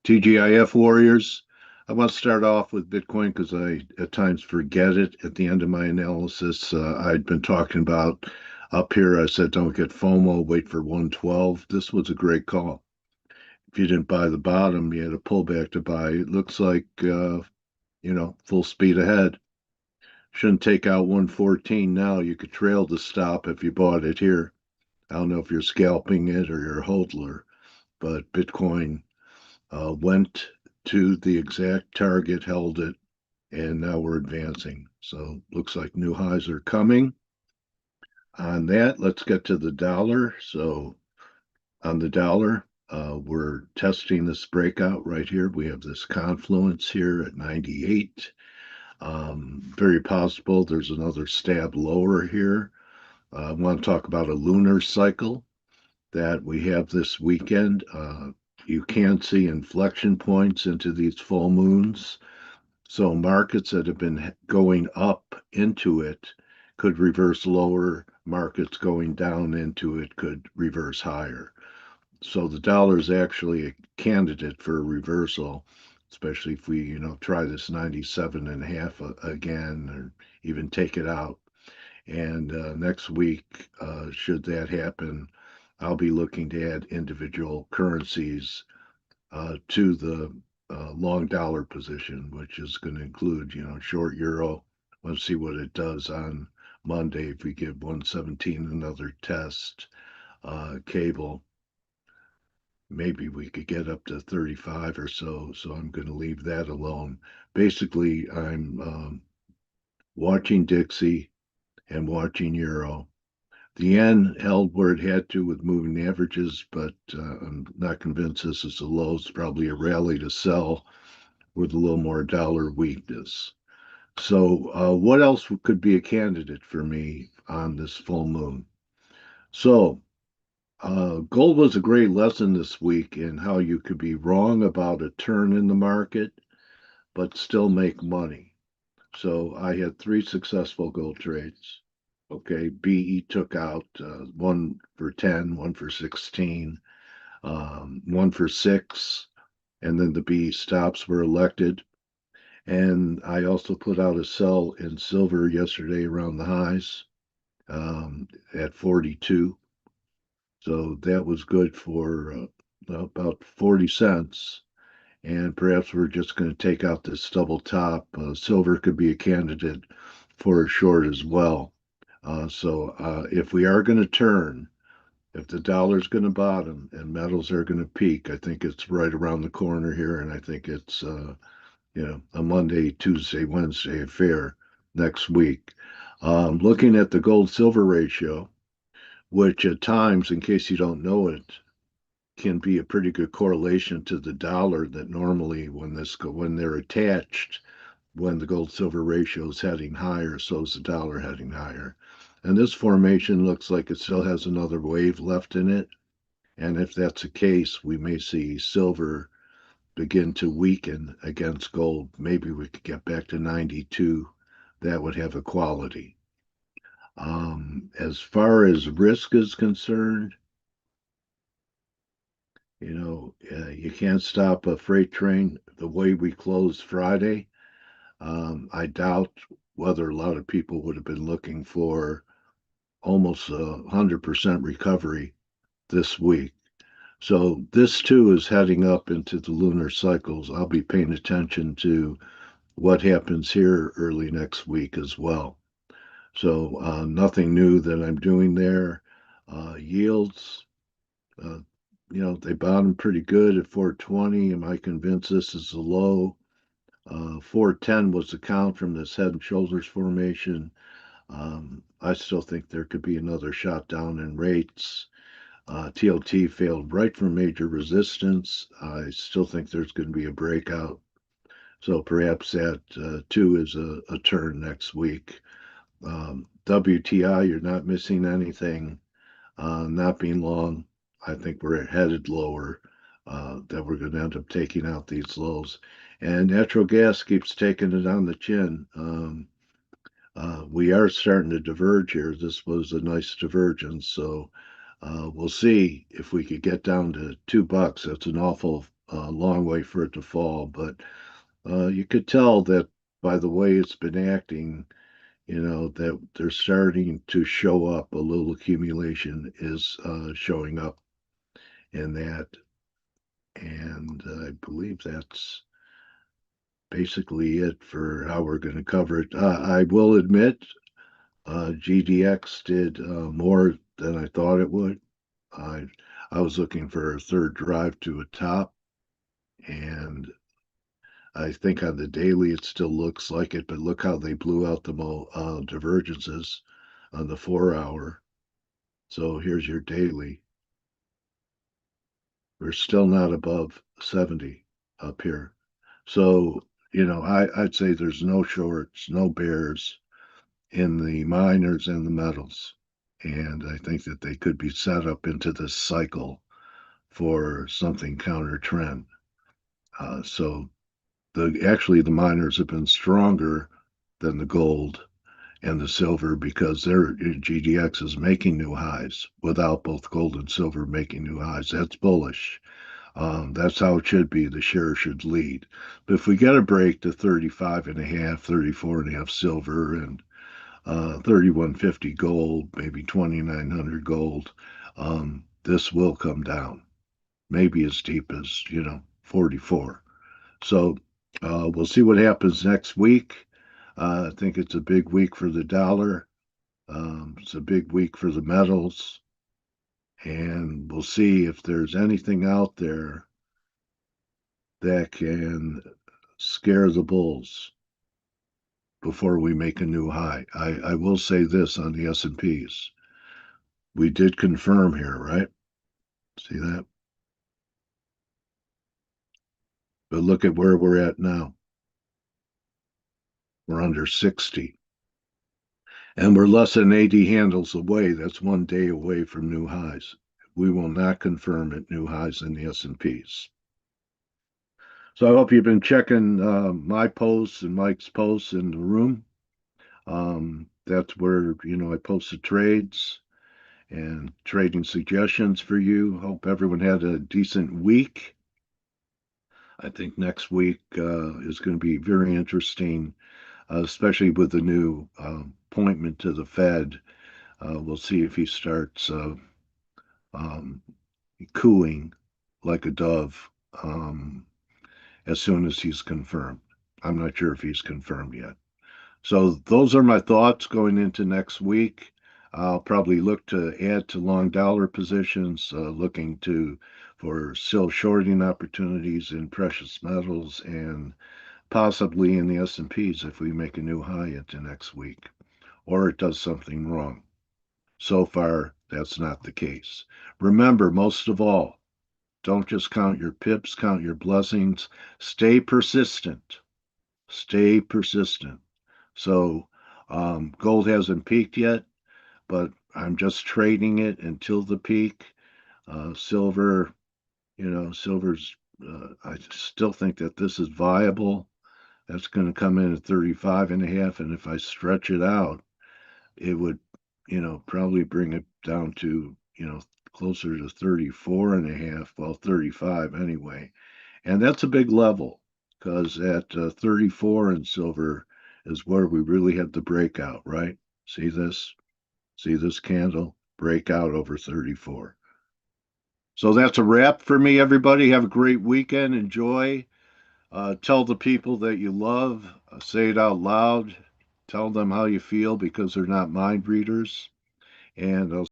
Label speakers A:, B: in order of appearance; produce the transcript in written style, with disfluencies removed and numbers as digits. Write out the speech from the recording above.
A: TGIF warriors. I want to start off with Bitcoin because I at times forget it at the end of my analysis. I'd been talking about up here. I said, don't get FOMO, wait for 112. This was a great call. If you didn't buy the bottom, you had a pullback to buy. It looks like, full speed ahead. Shouldn't take out 114 now. You could trail the stop if you bought it here. I don't know if you're scalping it or you're a hodler, but Bitcoin went to the exact target, held it, and now we're advancing. So looks like new highs are coming. On that, let's get to the dollar. So on the dollar, we're testing this breakout right here. We have this confluence here at 98. Very possible there's another stab lower here. I want to talk about a lunar cycle that we have this weekend. You can see inflection points into these full moons. So markets that have been going up into it could reverse lower. Markets going down into it could reverse higher. So the dollar is actually a candidate for a reversal, especially if we, try this 97.5 again, or even take it out. And next week, should that happen, I'll be looking to add individual currencies to the long dollar position, which is going to include, short euro. Let's see what it does on Monday if we give 117 another test. Cable, maybe we could get up to 35 or so. So I'm going to leave that alone. Basically, I'm watching Dixie and watching euro. The yen held where it had to with moving averages, but I'm not convinced this is a low. It's probably a rally to sell with a little more dollar weakness. So what else could be a candidate for me on this full moon? So gold was a great lesson this week in how you could be wrong about a turn in the market, but still make money. So I had 3 successful gold trades. Okay, BE took out 1 for 10, 1 for 16, 1 for 6, and then the BE stops were elected. And I also put out a sell in silver yesterday around the highs at 42. So that was good for about 40 cents. And perhaps we're just going to take out this double top. Silver could be a candidate for a short as well. So if we are going to turn, if the dollar's going to bottom and metals are going to peak, I think it's right around the corner here, and I think it's a Monday, Tuesday, Wednesday affair next week. Looking at the gold-silver ratio, which at times, in case you don't know it, can be a pretty good correlation to the dollar. That normally when they're attached, when the gold-silver ratio is heading higher, so is the dollar heading higher. And this formation looks like it still has another wave left in it. And if that's the case, we may see silver begin to weaken against gold. Maybe we could get back to 92. That would have a quality. As far as risk is concerned, you can't stop a freight train the way we closed Friday. I doubt whether a lot of people would have been looking for almost 100% recovery this week. So this too is heading up into the lunar cycles. I'll be paying attention to what happens here early next week as well. So nothing new that I'm doing there. Yields, they bottomed pretty good at 420. Am I convinced this is a low? 410 was the count from this head and shoulders formation. I still think there could be another shot down in rates. TLT failed right from major resistance. I still think there's going to be a breakout. So perhaps that too is a turn next week. WTI, you're not missing anything. Not being long, I think we're headed lower. That we're going to end up taking out these lows. And natural gas keeps taking it on the chin. We are starting to diverge here. This was a nice divergence. So we'll see if we could get down to $2. That's an awful a long way for it to fall, but you could tell that by the way it's been acting, that they're starting to show up. A little accumulation is showing up in that, and I believe that's basically it for how we're going to cover it. I will admit, GDX did more than I thought it would. I I was looking for a third drive to a top, and I think on the daily it still looks like it, but look how they blew out the divergences on the 4 hour. So here's your daily. We're still not above 70 up here. So, I'd say there's no shorts, no bears in the miners and the metals. And I think that they could be set up into this cycle for something counter trend. So the miners have been stronger than the gold and the silver because their GDX is making new highs without both gold and silver making new highs. That's bullish. That's how it should be. The share should lead. But if we get a break to 35 and a half, 34 and a half silver, and 3150 gold, maybe 2900 gold, this will come down, maybe as deep as 44. So we'll see what happens next week. I think it's a big week for the dollar. It's a big week for the metals, and we'll see if there's anything out there that can scare the bulls before we make a new high. I will say this on the S&Ps. We did confirm here, right? See that? But look at where we're at now. We're under 60. And we're less than 80 handles away. That's 1 day away from new highs. We will not confirm at new highs in the S&Ps. So I hope you've been checking my posts and Mike's posts in the room. That's where, I post the trades and trading suggestions for you. Hope everyone had a decent week. I think next week is going to be very interesting, especially with the new appointment to the Fed. We'll see if he starts um, cooing like a dove as soon as he's confirmed. I'm not sure if he's confirmed yet. So those are my thoughts going into next week. I'll probably look to add to long dollar positions, looking for still shorting opportunities in precious metals and possibly in the S&Ps if we make a new high into next week, or it does something wrong. So far, that's not the case. Remember, most of all, don't just count your pips, count your blessings. Stay persistent. Stay persistent. So gold hasn't peaked yet, but I'm just trading it until the peak. Silver, silver's, I still think that this is viable. That's going to come in at 35 and a half. And if I stretch it out, it would, probably bring it down to, closer to 34 and a half, well, 35 anyway. And that's a big level because at 34 in silver is where we really had the breakout, right? See this? See this candle? Breakout over 34. So that's a wrap for me, everybody. Have a great weekend. Enjoy. Tell the people that you love. Say it out loud. Tell them how you feel because they're not mind readers. And I'll